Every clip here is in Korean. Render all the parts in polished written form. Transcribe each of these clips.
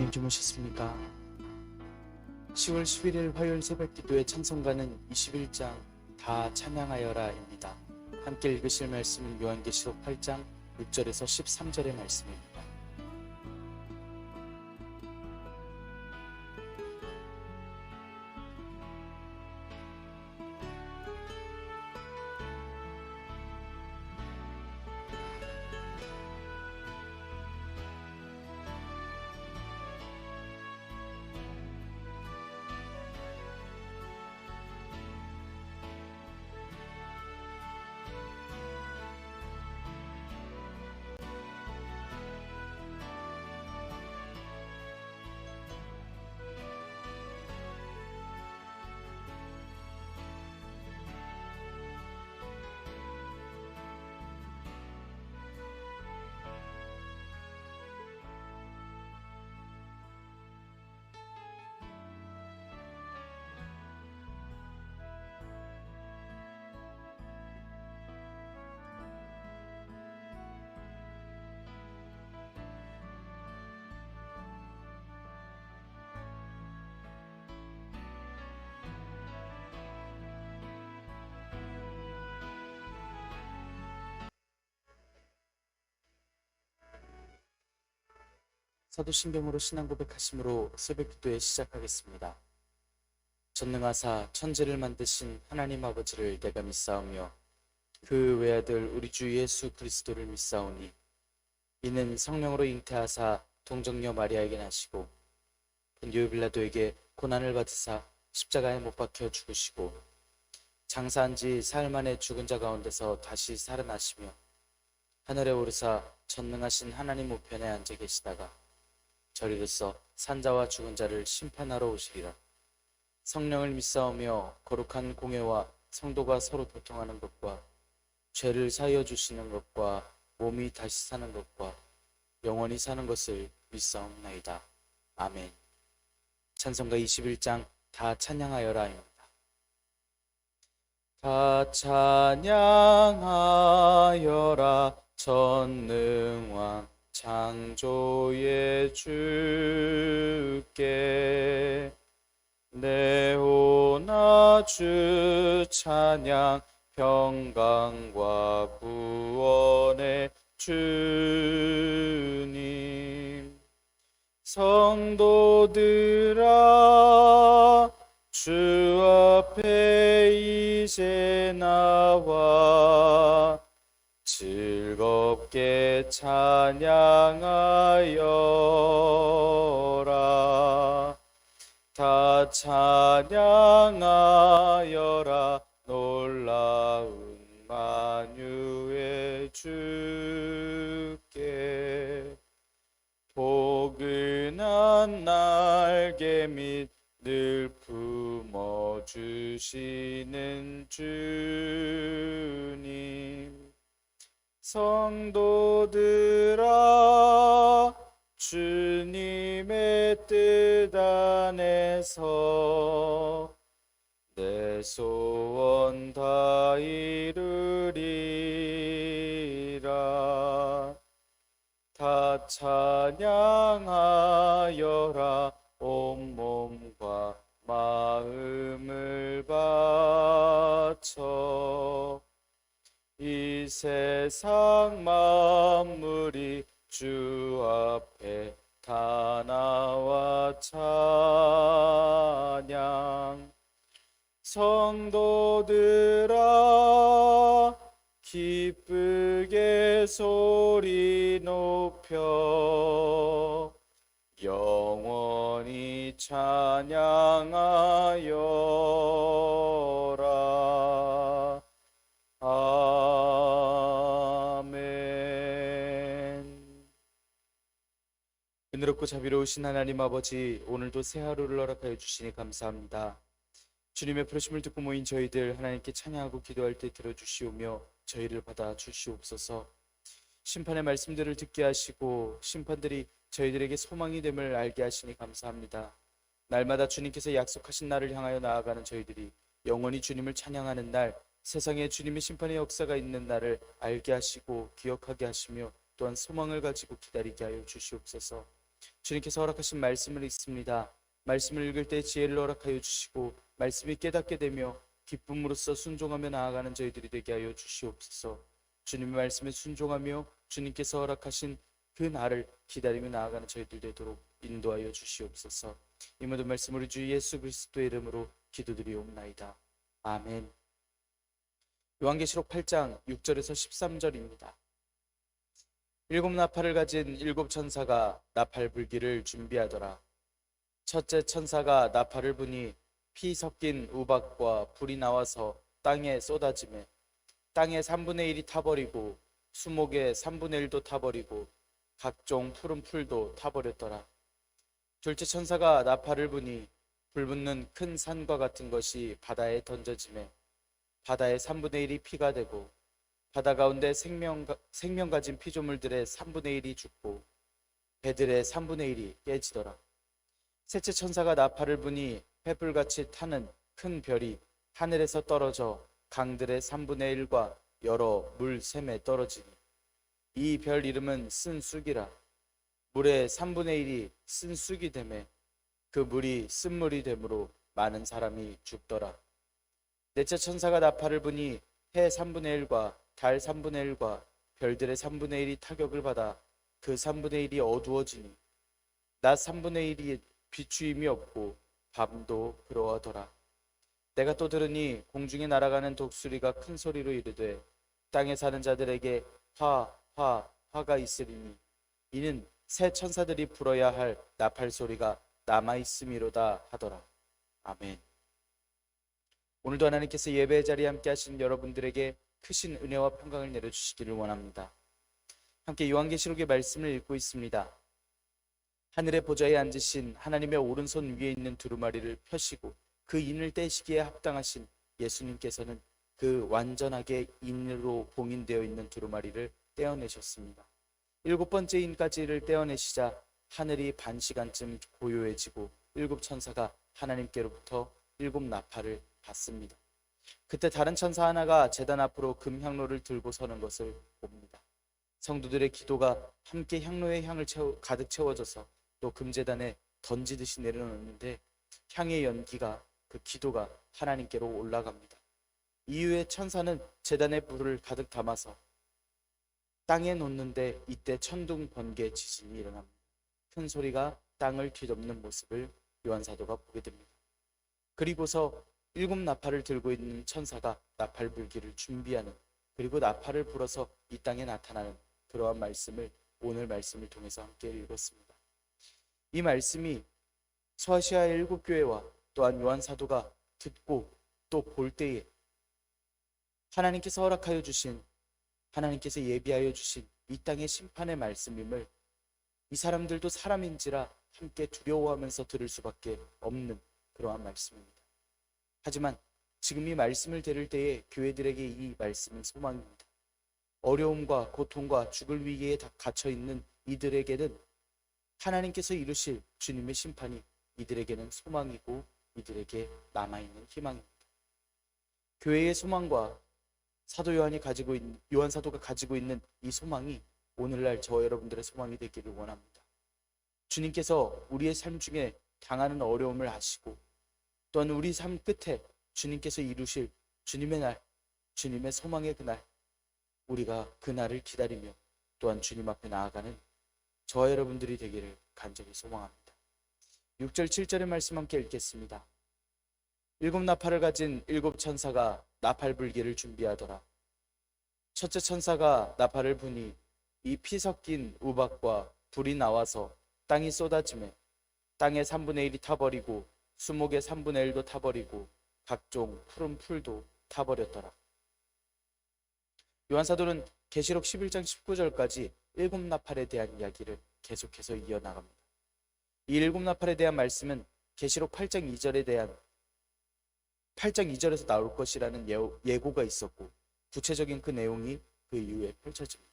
잘 주무셨습니까? 10월 11일 화요일 새벽 기도의 찬송가는 21장 다 찬양하여라입니다. 함께 읽으실 말씀은 요한계시록 8장 6절에서 13절의 말씀입니다. 사도신경으로 신앙 고백하심으로 새벽 기도에 시작하겠습니다. 전능하사 천지를 만드신 하나님 아버지를 내가 믿사오며 그 외아들 우리 주 예수 그리스도를 믿사오니 이는 성령으로 잉태하사 동정녀 마리아에게 나시고 본디오 빌라도에게 고난을 받으사 십자가에 못 박혀 죽으시고 장사한 지 사흘 만에 죽은 자 가운데서 다시 살아나시며 하늘에 오르사 전능하신 하나님 우편에 앉아 계시다가 저리로서 산자와 죽은 자를 심판하러 오시리라. 성령을 믿사오며 거룩한 공회와 성도가 서로 교통하는 것과 죄를 사하여 주시는 것과 몸이 다시 사는 것과 영원히 사는 것을 믿사옵나이다. 아멘. 찬송가 21장 다 찬양하여라입니다. 다 찬양하여라 전능왕 창조의 주께 내오나 주 찬양 평강과 구원의 주님 성도들아 주 앞에 이제 나와 즐겁게 찬양하여라. 다 찬양하여라. 놀라운 만유의 주께 포근한 날개 및 늘 품어주시는 주님 성도들아 주님의 뜻 안에서 내 소원 다 이루리라. 다 찬양하여라. 온몸과 마음을 바쳐 이 세상 만물이 주 앞에 다 나와 찬양 성도들아 기쁘게 소리 높여 영원히 찬양하여라. 아멘. 은혜롭고 자비로우신 하나님 아버지, 오늘도 새 하루를 허락하여 주시니 감사합니다. 주님의 부르심을 듣고 모인 저희들 하나님께 찬양하고 기도할 때 들어주시오며 저희를 받아 주시옵소서. 심판의 말씀들을 듣게 하시고 심판들이 저희들에게 소망이 됨을 알게 하시니 감사합니다. 날마다 주님께서 약속하신 날을 향하여 나아가는 저희들이 영원히 주님을 찬양하는 날, 세상에 주님의 심판의 역사가 있는 날을 알게 하시고 기억하게 하시며 또한 소망을 가지고 기다리게 하여 주시옵소서. 주님께서 허락하신 말씀을 읽습니다. 말씀을 읽을 때 지혜를 허락하여 주시고 말씀이 깨닫게 되며 기쁨으로써 순종하며 나아가는 저희들이 되게 하여 주시옵소서. 주님의 말씀에 순종하며 주님께서 허락하신 그 날을 기다리며 나아가는 저희들 되도록 인도하여 주시옵소서. 이 모든 말씀 우리 주 예수 그리스도의 이름으로 기도드리옵나이다. 아멘. 요한계시록 8장 6절에서 13절입니다. 일곱 나팔을 가진 일곱 천사가 나팔 불기를 준비하더라. 첫째 천사가 나팔을 부니 피 섞인 우박과 불이 나와서 땅에 쏟아지매 땅의 3분의 1이 타버리고 수목의 3분의 1도 타버리고 각종 푸른 풀도 타버렸더라. 둘째 천사가 나팔을 부니 불붙는 큰 산과 같은 것이 바다에 던져지매 바다의 3분의 1이 피가 되고 바다 가운데 생명 가진 피조물들의 3분의 1이 죽고 배들의 3분의 1이 깨지더라. 셋째 천사가 나팔을 부니 횃불같이 타는 큰 별이 하늘에서 떨어져 강들의 3분의 1과 여러 물샘에 떨어지니 이 별 이름은 쓴쑥이라. 물의 3분의 1이 쓴쑥이 되매 그 물이 쓴물이 되므로 많은 사람이 죽더라. 넷째 천사가 나팔을 부니 해 3분의 1과 달 3분의 1과 별들의 3분의 1이 타격을 받아 그 3분의 1이 어두워지니 낮 3분의 1이 비추임이 없고 밤도 그러하더라. 내가 또 들으니 공중에 날아가는 독수리가 큰 소리로 이르되 땅에 사는 자들에게 화가 있으리니 이는 새 천사들이 불어야 할 나팔 소리가 남아 있음이로다 하더라. 아멘. 오늘도 하나님께서 예배의 자리에 함께 하신 여러분들에게 크신 은혜와 평강을 내려주시기를 원합니다. 함께 요한계시록의 말씀을 읽고 있습니다. 하늘의 보좌에 앉으신 하나님의 오른손 위에 있는 두루마리를 펴시고 그 인을 떼시기에 합당하신 예수님께서는 그 완전하게 인으로 봉인되어 있는 두루마리를 떼어내셨습니다. 일곱 번째 인까지를 떼어내시자 하늘이 반 시간쯤 고요해지고 일곱 천사가 하나님께로부터 일곱 나팔을 받습니다. 그때 다른 천사 하나가 제단 앞으로 금 향로를 들고 서는 것을 봅니다. 성도들의 기도가 함께 향로의 향을 가득 채워져서 또 금제단에 던지듯이 내려놓는데 향의 연기가 그 기도가 하나님께로 올라갑니다. 이후에 천사는 제단에 불을 가득 담아서 땅에 놓는데 이때 천둥 번개 지진이 일어납니다. 큰 소리가 땅을 뒤덮는 모습을 요한사도가 보게 됩니다. 그리고서 일곱 나팔을 들고 있는 천사가 나팔 불기를 준비하는, 그리고 나팔을 불어서 이 땅에 나타나는 그러한 말씀을 오늘 말씀을 통해서 함께 읽었습니다. 이 말씀이 소아시아의 일곱 교회와 또한 요한사도가 듣고 또 볼 때에 하나님께서 허락하여 주신, 하나님께서 예비하여 주신 이 땅의 심판의 말씀임을 이 사람들도 사람인지라 함께 두려워하면서 들을 수밖에 없는 그러한 말씀입니다. 하지만 지금 이 말씀을 들을 때에 교회들에게 이 말씀은 소망입니다. 어려움과 고통과 죽을 위기에 갇혀 있는 이들에게는 하나님께서 이루실 주님의 심판이 이들에게는 소망이고 이들에게 남아있는 희망입니다. 교회의 소망과 사도 요한 사도가 가지고 있는 이 소망이 오늘날 저 여러분들의 소망이 되기를 원합니다. 주님께서 우리의 삶 중에 당하는 어려움을 아시고 또한 우리 삶 끝에 주님께서 이루실 주님의 날, 주님의 소망의 그날, 우리가 그 날을 기다리며 또한 주님 앞에 나아가는 저와 여러분들이 되기를 간절히 소망합니다. 6절 7절의 말씀 함께 읽겠습니다. 일곱 나팔을 가진 일곱 천사가 나팔 불기를 준비하더라. 첫째 천사가 나팔을 부니 이 피 섞인 우박과 불이 나와서 땅이 쏟아지매 땅의 3분의 1이 타버리고 수목의 3분의 1도 타버리고 각종 푸른 풀도 타버렸더라. 요한사도는 계시록 11장 19절까지 일곱 나팔에 대한 이야기를 계속해서 이어나갑니다. 이 일곱 나팔에 대한 말씀은 계시록 8장 2절에서 나올 것이라는 예고가 있었고 구체적인 그 내용이 그 이후에 펼쳐집니다.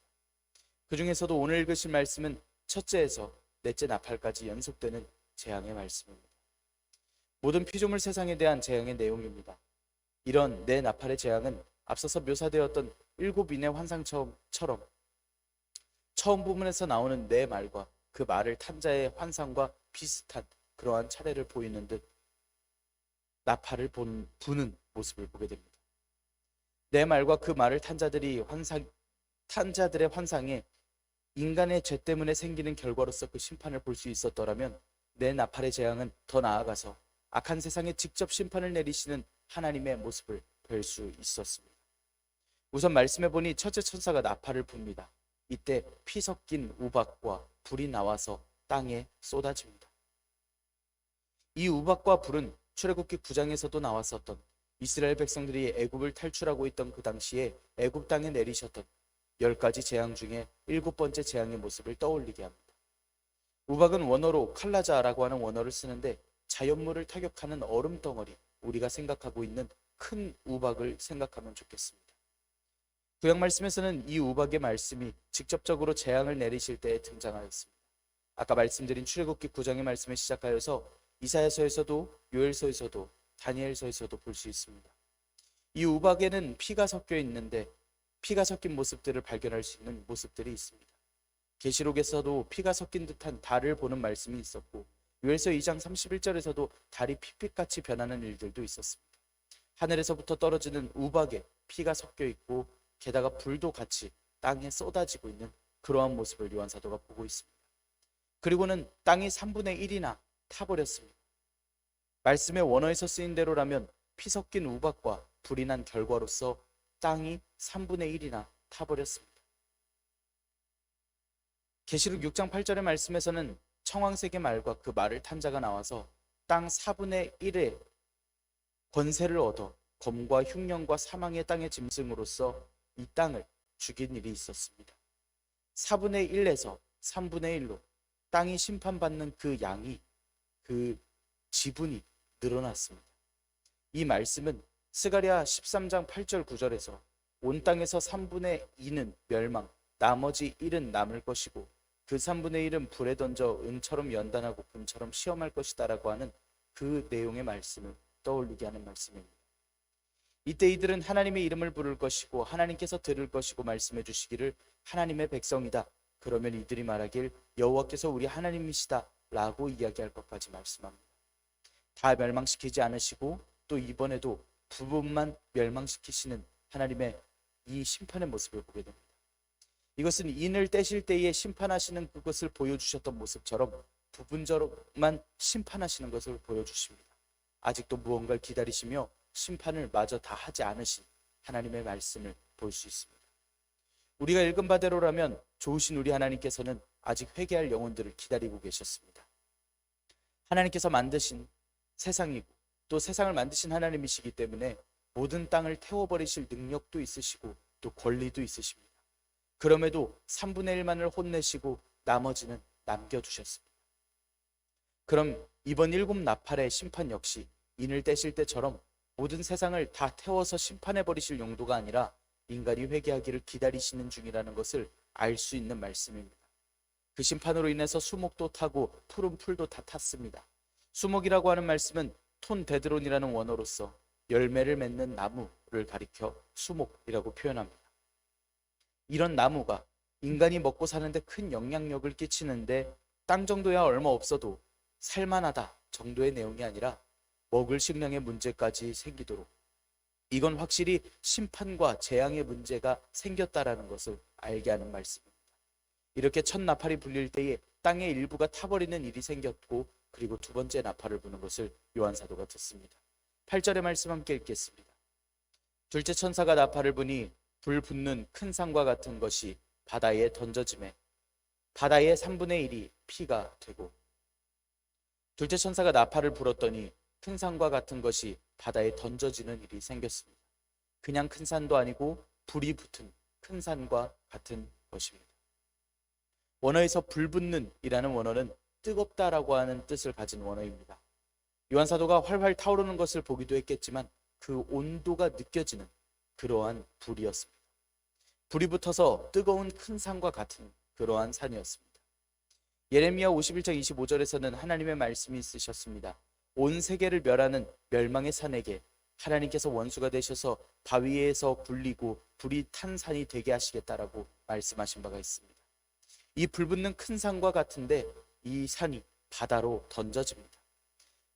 그 중에서도 오늘 읽으실 말씀은 첫째에서 넷째 나팔까지 연속되는 재앙의 말씀입니다. 모든 피조물 세상에 대한 재앙의 내용입니다. 이런 네 나팔의 재앙은 앞서서 묘사되었던 일곱 인의 환상처럼 처음 부분에서 나오는 네 말과 그 말을 탄 자의 환상과 비슷한 그러한 차례를 보이는 듯 나팔을 부는 모습을 보게 됩니다. 내 말과 그 말을 탄 자들의 환상에 인간의 죄 때문에 생기는 결과로서 그 심판을 볼 수 있었더라면 내 나팔의 재앙은 더 나아가서 악한 세상에 직접 심판을 내리시는 하나님의 모습을 볼 수 있었습니다. 우선 말씀해 보니 첫째 천사가 나팔을 붑니다. 이때 피 섞인 우박과 불이 나와서 땅에 쏟아집니다. 이 우박과 불은 출애굽기 9장에서도 나왔었던 이스라엘 백성들이 애굽을 탈출하고 있던 그 당시에 애굽 땅에 내리셨던 10가지 재앙 중에 7번째 재앙의 모습을 떠올리게 합니다. 우박은 원어로 칼라자라고 하는 원어를 쓰는데 자연물을 타격하는 얼음 덩어리, 우리가 생각하고 있는 큰 우박을 생각하면 좋겠습니다. 구약 말씀에서는 이 우박의 말씀이 직접적으로 재앙을 내리실 때에 등장하였습니다. 아까 말씀드린 출애굽기 9장의 말씀에 시작하여서 이사야서에서도 요엘서에서도 다니엘서에서도 볼 수 있습니다. 이 우박에는 피가 섞여 있는데 피가 섞인 모습들을 발견할 수 있는 모습들이 있습니다. 계시록에서도 피가 섞인 듯한 달을 보는 말씀이 있었고 요엘서 2장 31절에서도 달이 핏빛같이 변하는 일들도 있었습니다. 하늘에서부터 떨어지는 우박에 피가 섞여 있고 게다가 불도 같이 땅에 쏟아지고 있는 그러한 모습을 요한사도가 보고 있습니다. 그리고는 땅이 3분의 1이나 타버렸습니다. 말씀의 원어에서 쓰인 대로라면 피 섞인 우박과 불이 난 결과로서 땅이 3분의 1이나 타버렸습니다. 계시록 6장 8절의 말씀에서는 청황색의 말과 그 말을 탄 자가 나와서 땅 4분의 1의 권세를 얻어 검과 흉년과 사망의 땅의 짐승으로서 이 땅을 죽인 일이 있었습니다. 4분의 1에서 3분의 1로 땅이 심판받는 그 양이, 그 지분이 늘어났습니다. 이 말씀은 스가랴 13장 8절 9절에서 온 땅에서 3분의 2는 멸망, 나머지 1은 남을 것이고 그 3분의 1은 불에 던져 은처럼 연단하고 금처럼 시험할 것이다 라고 하는 그 내용의 말씀을 떠올리게 하는 말씀입니다. 이때 이들은 하나님의 이름을 부를 것이고 하나님께서 들을 것이고 말씀해 주시기를 하나님의 백성이다. 그러면 이들이 말하길 여호와께서 우리 하나님이시다 라고 이야기할 것까지 말씀합니다. 다 멸망시키지 않으시고 또 이번에도 부분만 멸망시키시는 하나님의 이 심판의 모습을 보게 됩니다. 이것은 인을 떼실 때에 심판하시는 그것을 보여주셨던 모습처럼 부분적으로만 심판하시는 것을 보여주십니다. 아직도 무언가를 기다리시며 심판을 마저 다 하지 않으신 하나님의 말씀을 볼 수 있습니다. 우리가 읽은 바대로라면 좋으신 우리 하나님께서는 아직 회개할 영혼들을 기다리고 계셨습니다. 하나님께서 만드신 세상이고 또 세상을 만드신 하나님이시기 때문에 모든 땅을 태워버리실 능력도 있으시고 또 권리도 있으십니다. 그럼에도 3분의 1만을 혼내시고 나머지는 남겨두셨습니다. 그럼 이번 7 나팔의 심판 역시 인을 떼실 때처럼 모든 세상을 다 태워서 심판해버리실 용도가 아니라 인간이 회개하기를 기다리시는 중이라는 것을 알 수 있는 말씀입니다. 그 심판으로 인해서 수목도 타고 푸른 풀도 다 탔습니다. 수목이라고 하는 말씀은 톤 데드론이라는 원어로서 열매를 맺는 나무를 가리켜 수목이라고 표현합니다. 이런 나무가 인간이 먹고 사는데 큰 영향력을 끼치는데 땅 정도야 얼마 없어도 살만하다 정도의 내용이 아니라 먹을 식량의 문제까지 생기도록, 이건 확실히 심판과 재앙의 문제가 생겼다라는 것을 알게 하는 말씀입니다. 이렇게 첫 나팔이 불릴 때에 땅의 일부가 타버리는 일이 생겼고 그리고 두 번째 나팔을 부는 것을 요한사도가 듣습니다. 8절의 말씀 함께 읽겠습니다. 둘째 천사가 나팔을 부니 불 붙는 큰 산과 같은 것이 바다에 던져지매 바다의 3분의 1이 피가 되고, 둘째 천사가 나팔을 불었더니 큰 산과 같은 것이 바다에 던져지는 일이 생겼습니다. 그냥 큰 산도 아니고 불이 붙은 큰 산과 같은 것입니다. 원어에서 불 붙는 이라는 원어는 뜨겁다라고 하는 뜻을 가진 원어입니다. 요한사도가 활활 타오르는 것을 보기도 했겠지만 그 온도가 느껴지는 그러한 불이었습니다. 불이 붙어서 뜨거운 큰 산과 같은 그러한 산이었습니다. 예레미야 51장 25절에서는 하나님의 말씀이 있으셨습니다. 온 세계를 멸하는 멸망의 산에게 하나님께서 원수가 되셔서 바위에서 굴리고 불이 탄 산이 되게 하시겠다라고 말씀하신 바가 있습니다. 이 불붙는 큰 산과 같은데 이 산이 바다로 던져집니다.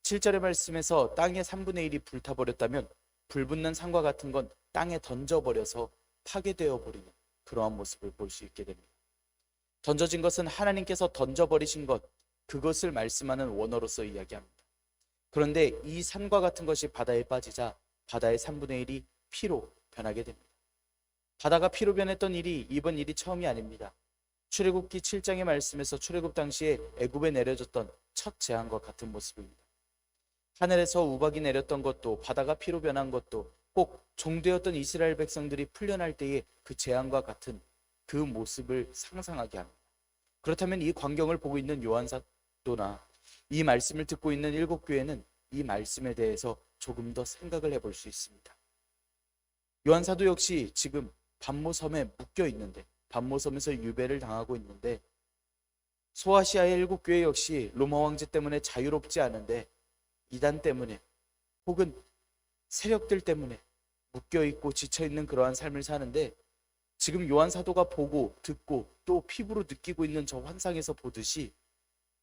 7절의 말씀에서 땅의 3분의 1이 불타버렸다면 불붙는 산과 같은 건 땅에 던져버려서 파괴되어 버리는 그러한 모습을 볼 수 있게 됩니다. 던져진 것은 하나님께서 던져버리신 것, 그것을 말씀하는 원어로서 이야기합니다. 그런데 이 산과 같은 것이 바다에 빠지자 바다의 3분의 1이 피로 변하게 됩니다. 바다가 피로 변했던 일이 이번 일이 처음이 아닙니다. 출애굽기 7장의 말씀에서 출애굽 당시에 애굽에 내려졌던 첫 재앙과 같은 모습입니다. 하늘에서 우박이 내렸던 것도 바다가 피로 변한 것도 꼭 종되었던 이스라엘 백성들이 풀려날 때의 그 재앙과 같은 그 모습을 상상하게 합니다. 그렇다면 이 광경을 보고 있는 요한 사도나 이 말씀을 듣고 있는 7교회는 이 말씀에 대해서 조금 더 생각을 해볼 수 있습니다. 요한 사도 역시 지금 반모섬에 묶여 있는데, 반모섬에서 유배를 당하고 있는데, 소아시아의 7교회 역시 로마 황제 때문에 자유롭지 않은데 이단 때문에 혹은 세력들 때문에 묶여있고 지쳐있는 그러한 삶을 사는데, 지금 요한 사도가 보고 듣고 또 피부로 느끼고 있는 저 환상에서 보듯이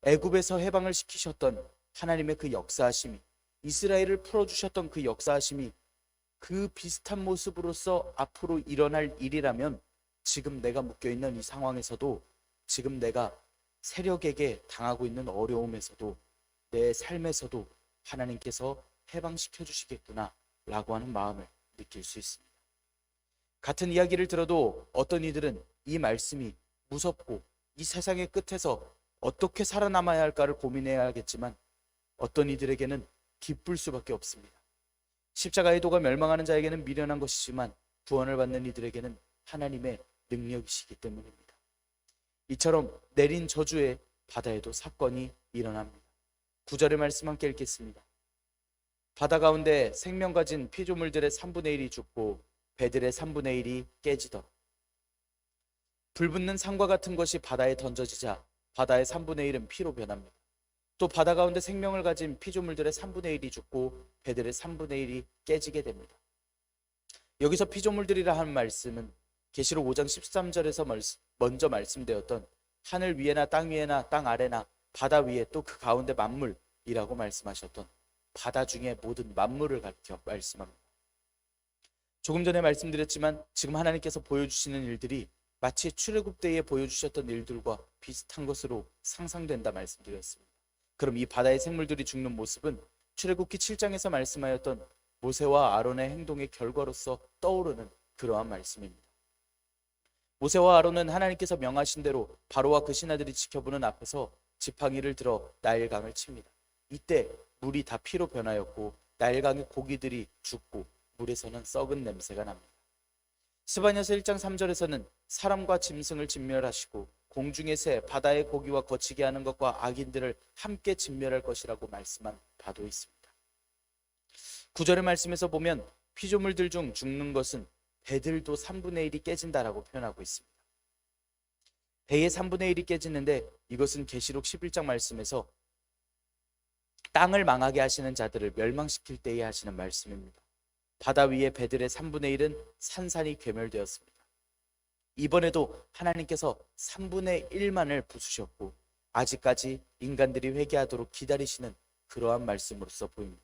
애굽에서 해방을 시키셨던 하나님의 그 역사하심이, 이스라엘을 풀어주셨던 그 역사하심이 그 비슷한 모습으로서 앞으로 일어날 일이라면 지금 내가 묶여있는 이 상황에서도, 지금 내가 세력에게 당하고 있는 어려움에서도, 내 삶에서도 하나님께서 해방시켜 주시겠구나 라고 하는 마음을 느낄 수 있습니다. 같은 이야기를 들어도 어떤 이들은 이 말씀이 무섭고 이 세상의 끝에서 어떻게 살아남아야 할까를 고민해야 하겠지만, 어떤 이들에게는 기쁠 수밖에 없습니다. 십자가의 도가 멸망하는 자에게는 미련한 것이지만 구원을 받는 이들에게는 하나님의 능력이시기 때문입니다. 이처럼 내린 저주에 바다에도 사건이 일어납니다. 9절의 말씀 함께 읽겠습니다. 바다 가운데 생명 가진 피조물들의 3분의 1이 죽고 배들의 3분의 1이 깨지더라. 불붙는 산과 같은 것이 바다에 던져지자 바다의 3분의 1은 피로 변합니다. 또 바다 가운데 생명을 가진 피조물들의 3분의 1이 죽고 배들의 3분의 1이 깨지게 됩니다. 여기서 피조물들이라 하는 말씀은 계시록 5장 13절에서 먼저 말씀되었던 하늘 위에나 땅 위에나 땅 아래나 바다 위에 또 그 가운데 만물이라고 말씀하셨던 바다 중에 모든 만물을 가리켜 말씀합니다. 조금 전에 말씀드렸지만 지금 하나님께서 보여주시는 일들이 마치 출애굽 때에 보여주셨던 일들과 비슷한 것으로 상상된다 말씀드렸습니다. 그럼 이 바다의 생물들이 죽는 모습은 출애굽기 7장에서 말씀하였던 모세와 아론의 행동의 결과로서 떠오르는 그러한 말씀입니다. 모세와 아론은 하나님께서 명하신 대로 바로와 그 신하들이 지켜보는 앞에서 지팡이를 들어 나일강을 칩니다. 이때 물이 다 피로 변하였고 나일강의 고기들이 죽고 물에서는 썩은 냄새가 납니다. 스바냐서 1장 3절에서는 사람과 짐승을 진멸하시고 공중의 새, 바다의 고기와 거치게 하는 것과 악인들을 함께 진멸할 것이라고 말씀한 바도 있습니다. 9절의 말씀에서 보면 피조물들 중 죽는 것은 배들도 3분의 1이 깨진다라고 표현하고 있습니다. 배의 3분의 1이 깨지는데 이것은 계시록 11장 말씀에서 땅을 망하게 하시는 자들을 멸망시킬 때에 하시는 말씀입니다. 바다 위의 배들의 3분의 1은 산산이 괴멸되었습니다. 이번에도 하나님께서 3분의 1만을 부수셨고 아직까지 인간들이 회개하도록 기다리시는 그러한 말씀으로서 보입니다.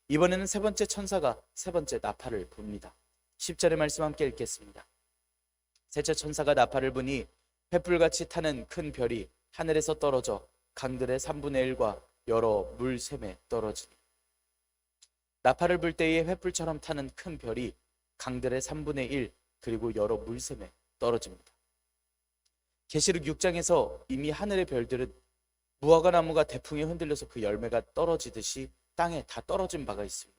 이번에는 세 번째 천사가 세 번째 나팔을 붑니다. 10절의 말씀 함께 읽겠습니다. 셋째 천사가 나팔을 부니 횃불같이 타는 큰 별이 하늘에서 떨어져 강들의 3분의 1과 여러 물샘에 떨어지니, 나팔을 불 때에 횃불처럼 타는 큰 별이 강들의 3분의 1 그리고 여러 물샘에 떨어집니다. 계시록 6장에서 이미 하늘의 별들은 무화과 나무가 대풍에 흔들려서 그 열매가 떨어지듯이 땅에 다 떨어진 바가 있습니다.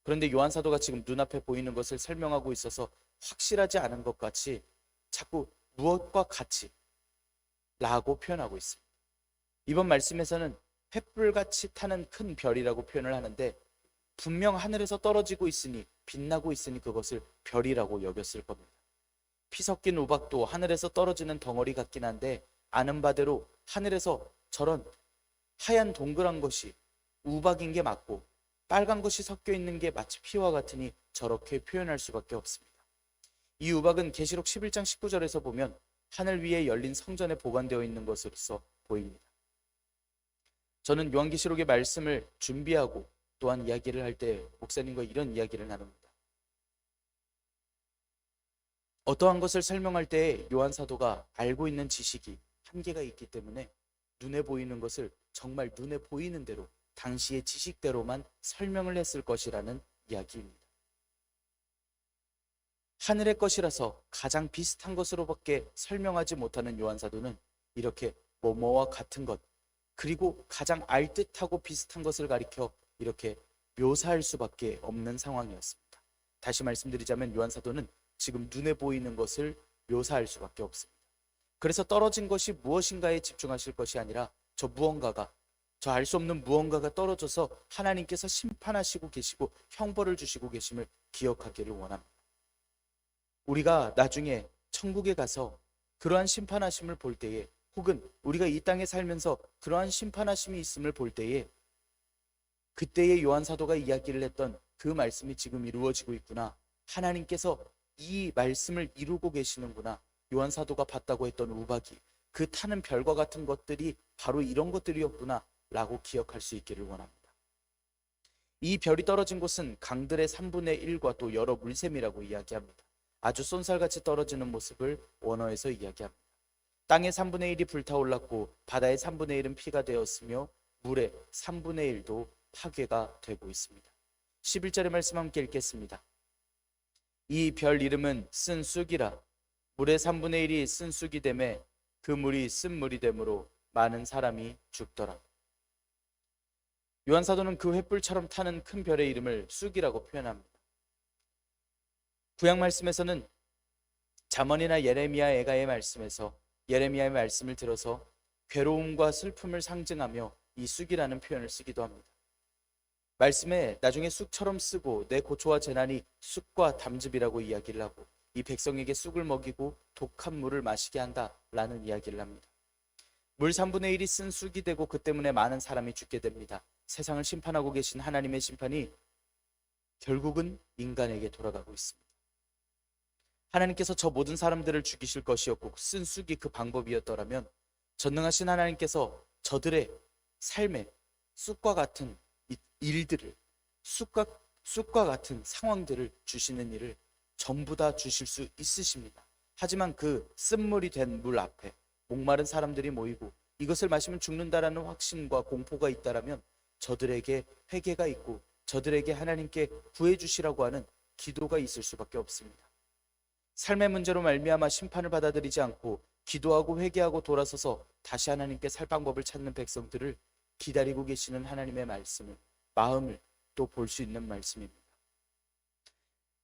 그런데 요한 사도가 지금 눈앞에 보이는 것을 설명하고 있어서 확실하지 않은 것 같이 자꾸 무엇과 같이 라고 표현하고 있습니다. 이번 말씀에서는 횃불같이 타는 큰 별이라고 표현을 하는데 분명 하늘에서 떨어지고 있으니, 빛나고 있으니 그것을 별이라고 여겼을 겁니다. 피 섞인 우박도 하늘에서 떨어지는 덩어리 같긴 한데 아는 바대로 하늘에서 저런 하얀 동그란 것이 우박인 게 맞고 빨간 것이 섞여 있는 게 마치 피와 같으니 저렇게 표현할 수밖에 없습니다. 이 우박은 계시록 11장 19절에서 보면 하늘 위에 열린 성전에 보관되어 있는 것으로서 보입니다. 저는 요한계시록의 말씀을 준비하고 또한 이야기를 할 때 목사님과 이런 이야기를 나눕니다. 어떠한 것을 설명할 때 요한 사도가 알고 있는 지식이 한계가 있기 때문에 눈에 보이는 것을 정말 눈에 보이는 대로 당시의 지식대로만 설명을 했을 것이라는 이야기입니다. 하늘의 것이라서 가장 비슷한 것으로밖에 설명하지 못하는 요한 사도는 이렇게 뭐뭐와 같은 것, 그리고 가장 알듯하고 비슷한 것을 가리켜 이렇게 묘사할 수밖에 없는 상황이었습니다. 다시 말씀드리자면 요한 사도는 지금 눈에 보이는 것을 묘사할 수밖에 없습니다. 그래서 떨어진 것이 무엇인가에 집중하실 것이 아니라 저 알 수 없는 무언가가 떨어져서 하나님께서 심판하시고 계시고 형벌을 주시고 계심을 기억하기를 원합니다. 우리가 나중에 천국에 가서 그러한 심판하심을 볼 때에, 혹은 우리가 이 땅에 살면서 그러한 심판하심이 있음을 볼 때에, 그때의 요한 사도가 이야기를 했던 그 말씀이 지금 이루어지고 있구나, 하나님께서 이 말씀을 이루고 계시는구나, 요한 사도가 봤다고 했던 우박이, 그 타는 별과 같은 것들이 바로 이런 것들이었구나 라고 기억할 수 있기를 원합니다. 이 별이 떨어진 곳은 강들의 3분의 1과 또 여러 물샘이라고 이야기합니다. 아주 쏜살같이 떨어지는 모습을 원어에서 이야기합니다. 땅의 3분의 1이 불타올랐고 바다의 3분의 1은 피가 되었으며 물의 3분의 1도 파괴가 되고 있습니다. 11절의 말씀 함께 읽겠습니다. 이 별 이름은 쓴 쑥이라. 물의 3분의 1이 쓴 쑥이 되매 그 물이 쓴 물이 되므로 많은 사람이 죽더라. 요한 사도는 그 횃불처럼 타는 큰 별의 이름을 쑥이라고 표현합니다. 구약 말씀에서는 잠언이나 예레미야 애가의 말씀에서 예레미야의 말씀을 들어서 괴로움과 슬픔을 상징하며 이 쑥이라는 표현을 쓰기도 합니다. 말씀에 나중에 쑥처럼 쓰고 내 고초와 재난이 쑥과 담즙이라고 이야기를 하고 이 백성에게 쑥을 먹이고 독한 물을 마시게 한다라는 이야기를 합니다. 물 3분의 1이 쓴 쑥이 되고 그 때문에 많은 사람이 죽게 됩니다. 세상을 심판하고 계신 하나님의 심판이 결국은 인간에게 돌아가고 있습니다. 하나님께서 저 모든 사람들을 죽이실 것이었고 쓴 쑥이 그 방법이었더라면 전능하신 하나님께서 저들의 삶에 쑥과 같은 일들을, 쑥과 같은 상황들을 주시는 일을 전부 다 주실 수 있으십니다. 하지만 그 쓴물이 된 물 앞에 목마른 사람들이 모이고 이것을 마시면 죽는다라는 확신과 공포가 있다라면 저들에게 회개가 있고 저들에게 하나님께 구해 주시라고 하는 기도가 있을 수밖에 없습니다. 삶의 문제로 말미암아 심판을 받아들이지 않고 기도하고 회개하고 돌아서서 다시 하나님께 살 방법을 찾는 백성들을 기다리고 계시는 하나님의 말씀을, 마음을 또 볼 수 있는 말씀입니다.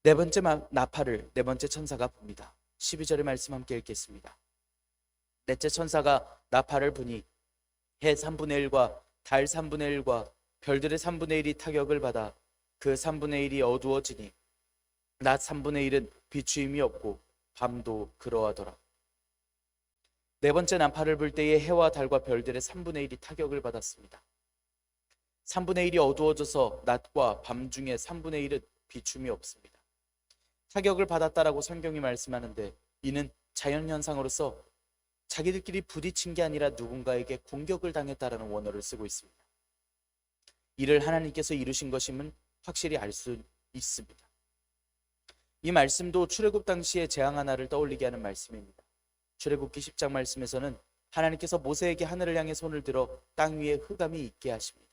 네 번째 나팔을 네 번째 천사가 붑니다. 12절의 말씀 함께 읽겠습니다. 넷째 천사가 나팔을 부니 해 3분의 1과 달 3분의 1과 별들의 3분의 1이 타격을 받아 그 3분의 1이 어두워지니 낮 3분의 1은 비추임이 없고 밤도 그러하더라. 네 번째 나팔을 불 때에 해와 달과 별들의 3분의 1이 타격을 받았습니다. 3분의 1이 어두워져서 낮과 밤 중에 3분의 1은 비춤이 없습니다. 타격을 받았다라고 성경이 말씀하는데 이는 자연현상으로서 자기들끼리 부딪힌 게 아니라 누군가에게 공격을 당했다라는 원어를 쓰고 있습니다. 이를 하나님께서 이루신 것임은 확실히 알 수 있습니다. 이 말씀도 출애굽 당시의 재앙 하나를 떠올리게 하는 말씀입니다. 출애굽기 10장 말씀에서는 하나님께서 모세에게 하늘을 향해 손을 들어 땅 위에 흑암이 있게 하십니다.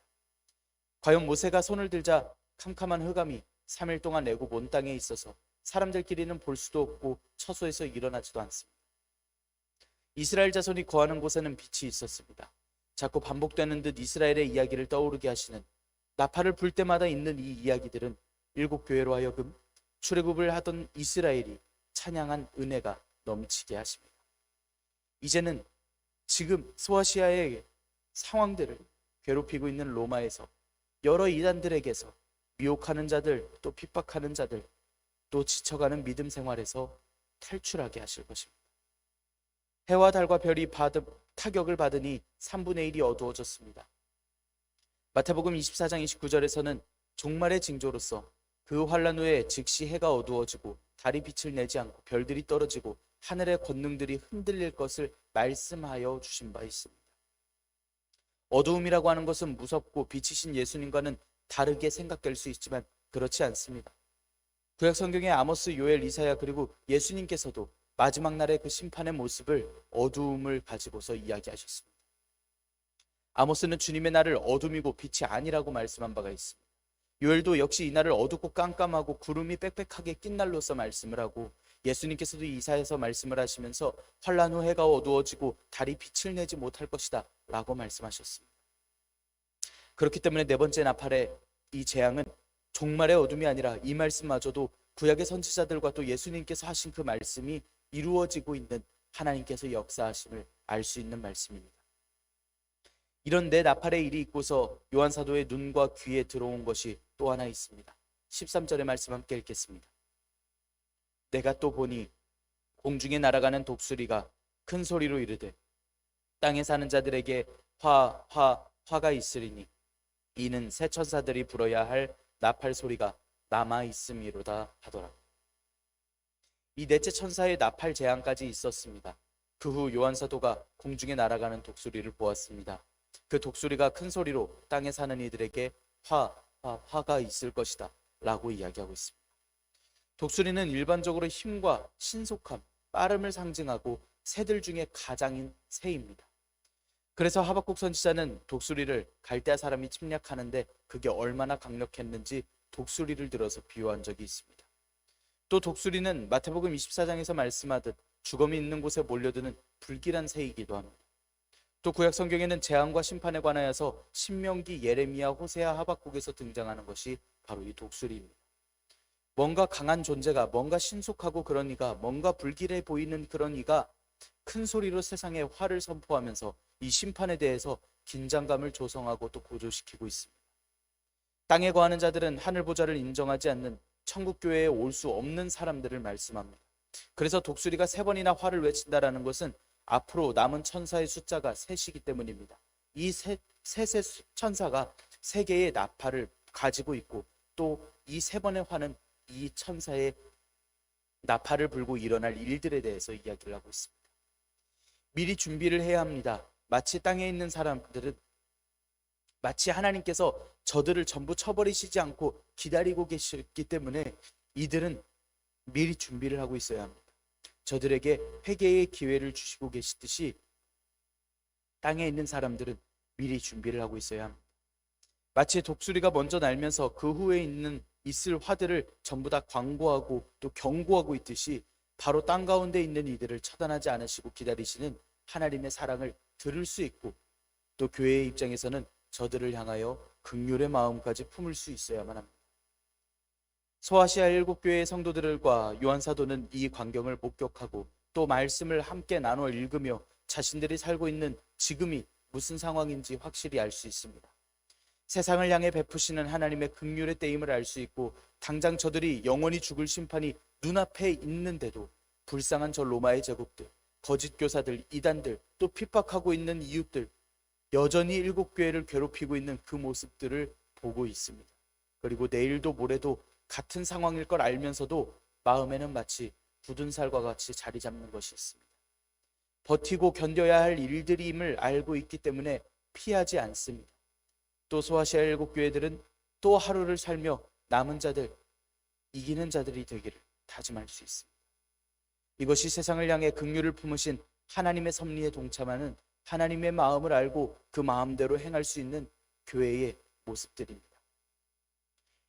과연 모세가 손을 들자 캄캄한 흑암이 3일 동안 애굽 온 땅에 있어서 사람들끼리는 볼 수도 없고 처소에서 일어나지도 않습니다. 이스라엘 자손이 거하는 곳에는 빛이 있었습니다. 자꾸 반복되는 듯 이스라엘의 이야기를 떠오르게 하시는 나팔을 불 때마다 있는 이 이야기들은 일곱 교회로 하여금 출애굽을 하던 이스라엘이 찬양한 은혜가 넘치게 하십니다. 이제는 지금 소아시아의 상황들을 괴롭히고 있는 로마에서 여러 이단들에게서 미혹하는 자들, 또 핍박하는 자들, 또 지쳐가는 믿음 생활에서 탈출하게 하실 것입니다. 해와 달과 별이 타격을 받으니 3분의 1이 어두워졌습니다. 마태복음 24장 29절에서는 종말의 징조로서 그 환란 후에 즉시 해가 어두워지고 달이 빛을 내지 않고 별들이 떨어지고 하늘의 권능들이 흔들릴 것을 말씀하여 주신 바 있습니다. 어두움이라고 하는 것은 무섭고 빛이신 예수님과는 다르게 생각될 수 있지만 그렇지 않습니다. 구약 성경의 아모스, 요엘, 이사야 그리고 예수님께서도 마지막 날의 그 심판의 모습을 어두움을 가지고서 이야기하셨습니다. 아모스는 주님의 날을 어둠이고 빛이 아니라고 말씀한 바가 있습니다. 요엘도 역시 이 날을 어둡고 깜깜하고 구름이 빽빽하게 낀 날로서 말씀을 하고, 예수님께서도 이사야서 말씀을 하시면서 환난 후 해가 어두워지고 달이 빛을 내지 못할 것이다 라고 말씀하셨습니다. 그렇기 때문에 네 번째 나팔의 이 재앙은 종말의 어둠이 아니라 이 말씀마저도 구약의 선지자들과 또 예수님께서 하신 그 말씀이 이루어지고 있는 하나님께서 역사하심을 알 수 있는 말씀입니다. 이런 네 나팔의 일이 있고서 요한 사도의 눈과 귀에 들어온 것이 또 하나 있습니다. 13절의 말씀 함께 읽겠습니다. 내가 또 보니 공중에 날아가는 독수리가 큰 소리로 이르되 땅에 사는 자들에게 화가 있으리니 이는 새 천사들이 불어야 할 나팔 소리가 남아 있음이로다 하더라. 이 넷째 천사의 나팔 재앙까지 있었습니다. 그 후 요한 사도가 공중에 날아가는 독수리를 보았습니다. 그 독수리가 큰 소리로 땅에 사는 이들에게 화가 있을 것이다 라고 이야기하고 있습니다. 독수리는 일반적으로 힘과 신속함, 빠름을 상징하고 새들 중에 가장인 새입니다. 그래서 하박국 선지자는 독수리를 갈대아 사람이 침략하는데 그게 얼마나 강력했는지 독수리를 들어서 비유한 적이 있습니다. 또 독수리는 마태복음 24장에서 말씀하듯 죽음이 있는 곳에 몰려드는 불길한 새이기도 합니다. 또 구약 성경에는 재앙과 심판에 관하여서 신명기, 예레미야, 호세아, 하박국에서 등장하는 것이 바로 이 독수리입니다. 뭔가 강한 존재가, 뭔가 신속하고 그런 이가, 뭔가 불길해 보이는 그런 이가 큰 소리로 세상에 화를 선포하면서 이 심판에 대해서 긴장감을 조성하고 또 고조시키고 있습니다. 땅에 거하는 자들은 하늘 보좌를 인정하지 않는 천국 교회에 올 수 없는 사람들을 말씀합니다. 그래서 독수리가 3번이나 화를 외친다라는 것은 앞으로 남은 천사의 숫자가 셋이기 때문입니다. 이 셋 천사가 3개의 나팔을 가지고 있고 또 이 3번의 화는 이 천사의 나팔을 불고 일어날 일들에 대해서 이야기를 하고 있습니다. 미리 준비를 해야 합니다. 마치 땅에 있는 사람들은 마치 하나님께서 저들을 전부 쳐버리시지 않고 기다리고 계시기 때문에 이들은 미리 준비를 하고 있어야 합니다. 저들에게 회개의 기회를 주시고 계시듯이 땅에 있는 사람들은 미리 준비를 하고 있어야 합니다. 마치 독수리가 먼저 날면서 그 후에 있을 화들을 전부 다 광고하고 또 경고하고 있듯이 바로 땅 가운데 있는 이들을 처단하지 않으시고 기다리시는 하나님의 사랑을 들을 수 있고 또 교회의 입장에서는 저들을 향하여 긍휼의 마음까지 품을 수 있어야만 합니다. 소아시아 7교회의 성도들과 요한 사도는 이 광경을 목격하고 또 말씀을 함께 나눠 읽으며 자신들이 살고 있는 지금이 무슨 상황인지 확실히 알 수 있습니다. 세상을 향해 베푸시는 하나님의 긍휼의 때임을 알 수 있고 당장 저들이 영원히 죽을 심판이 눈앞에 있는데도 불쌍한 저 로마의 제국들, 거짓 교사들, 이단들, 또 핍박하고 있는 이웃들, 여전히 7교회를 괴롭히고 있는 그 모습들을 보고 있습니다. 그리고 내일도 모레도 같은 상황일 걸 알면서도 마음에는 마치 굳은 살과 같이 자리 잡는 것이 있습니다. 버티고 견뎌야 할 일들임을 알고 있기 때문에 피하지 않습니다. 또 소아시아 7교회들은 또 하루를 살며 남은 자들, 이기는 자들이 되기를 다짐할 수 있습니다. 이것이 세상을 향해 긍휼을 품으신 하나님의 섭리에 동참하는 하나님의 마음을 알고 그 마음대로 행할 수 있는 교회의 모습들입니다.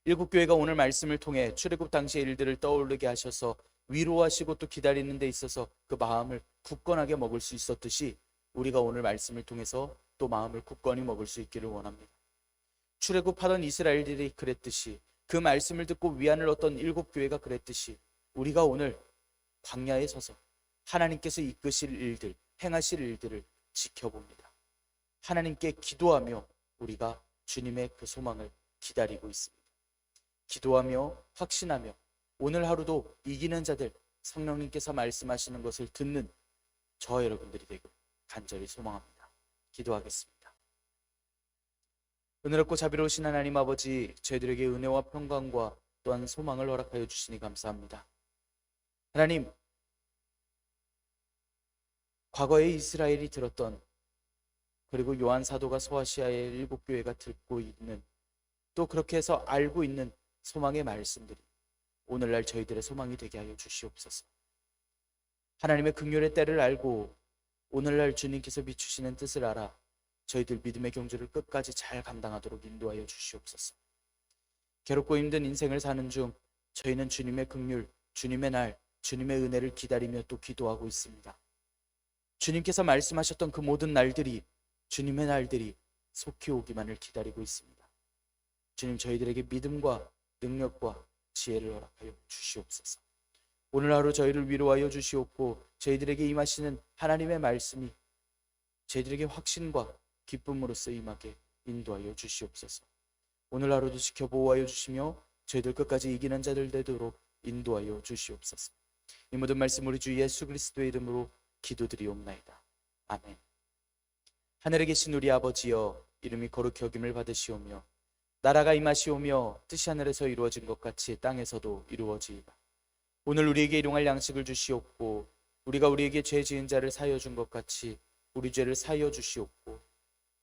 7교회가 오늘 말씀을 통해 출애굽 당시의 일들을 떠오르게 하셔서 위로하시고 또 기다리는 데 있어서 그 마음을 굳건하게 먹을 수 있었듯이 우리가 오늘 말씀을 통해서 또 마음을 굳건히 먹을 수 있기를 원합니다. 출애굽하던 이스라엘들이 그랬듯이 그 말씀을 듣고 위안을 얻던 7교회가 그랬듯이 우리가 오늘 광야에 서서 하나님께서 이끄실 일들, 행하실 일들을 지켜봅니다. 하나님께 기도하며 우리가 주님의 그 소망을 기다리고 있습니다. 기도하며 확신하며 오늘 하루도 이기는 자들, 성령님께서 말씀하시는 것을 듣는 저 여러분들이 되고 간절히 소망합니다. 기도하겠습니다. 은혜롭고 자비로우신 하나님 아버지, 저희들에게 은혜와 평강과 또한 소망을 허락하여 주시니 감사합니다. 하나님, 과거에 이스라엘이 들었던, 그리고 요한 사도가 소아시아의 7교회가 듣고 있는, 또 그렇게 해서 알고 있는 소망의 말씀들이 오늘날 저희들의 소망이 되게 하여 주시옵소서. 하나님의 긍휼의 때를 알고 오늘날 주님께서 비추시는 뜻을 알아 저희들 믿음의 경주를 끝까지 잘 감당하도록 인도하여 주시옵소서. 괴롭고 힘든 인생을 사는 중 저희는 주님의 긍휼, 주님의 날, 주님의 은혜를 기다리며 또 기도하고 있습니다. 주님께서 말씀하셨던 그 모든 날들이, 주님의 날들이 속히 오기만을 기다리고 있습니다. 주님, 저희들에게 믿음과 능력과 지혜를 허락하여 주시옵소서. 오늘 하루 저희를 위로하여 주시옵고 저희들에게 임하시는 하나님의 말씀이 저희들에게 확신과 기쁨으로써 임하게 인도하여 주시옵소서. 오늘 하루도 지켜 보호하여 주시며 저희들 끝까지 이기는 자들 되도록 인도하여 주시옵소서. 이 모든 말씀 우리 주 예수 그리스도의 이름으로 기도드리옵나이다. 아멘. 하늘에 계신 우리 아버지여, 이름이 거룩히 여김을 받으시오며 나라가 임하시오며 뜻이 하늘에서 이루어진 것 같이 땅에서도 이루어지이다. 오늘 우리에게 일용할 양식을 주시옵고 우리가 우리에게 죄 지은 자를 사하여 준 것 같이 우리 죄를 사하여 주시옵고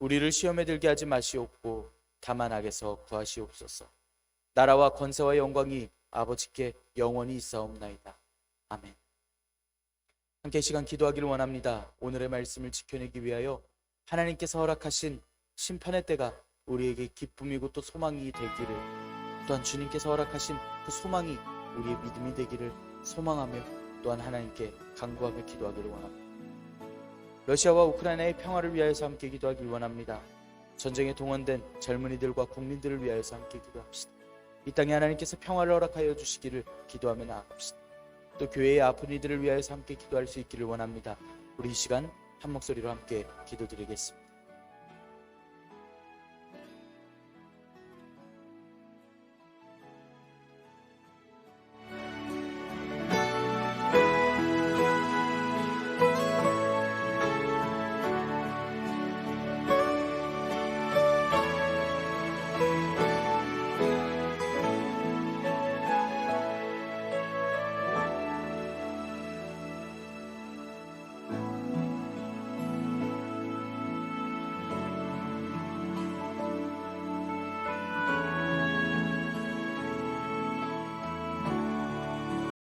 우리를 시험에 들게 하지 마시옵고 다만 악에서 구하시옵소서. 나라와 권세와 영광이 아버지께 영원히 있사옵나이다. 아멘. 함께 시간 기도하기를 원합니다. 오늘의 말씀을 지켜내기 위하여 하나님께서 허락하신 심판의 때가 우리에게 기쁨이고 또 소망이 되기를, 또한 주님께서 허락하신 그 소망이 우리의 믿음이 되기를 소망하며 또한 하나님께 간구하며 기도하기를 원합니다. 러시아와 우크라이나의 평화를 위하여서 함께 기도하기를 원합니다. 전쟁에 동원된 젊은이들과 국민들을 위하여서 함께 기도합시다. 이 땅에 하나님께서 평화를 허락하여 주시기를 기도하며 나아갑시다. 또 교회의 아픈 이들을 위하여서 함께 기도할 수 있기를 원합니다. 우리 이 시간 한 목소리로 함께 기도드리겠습니다.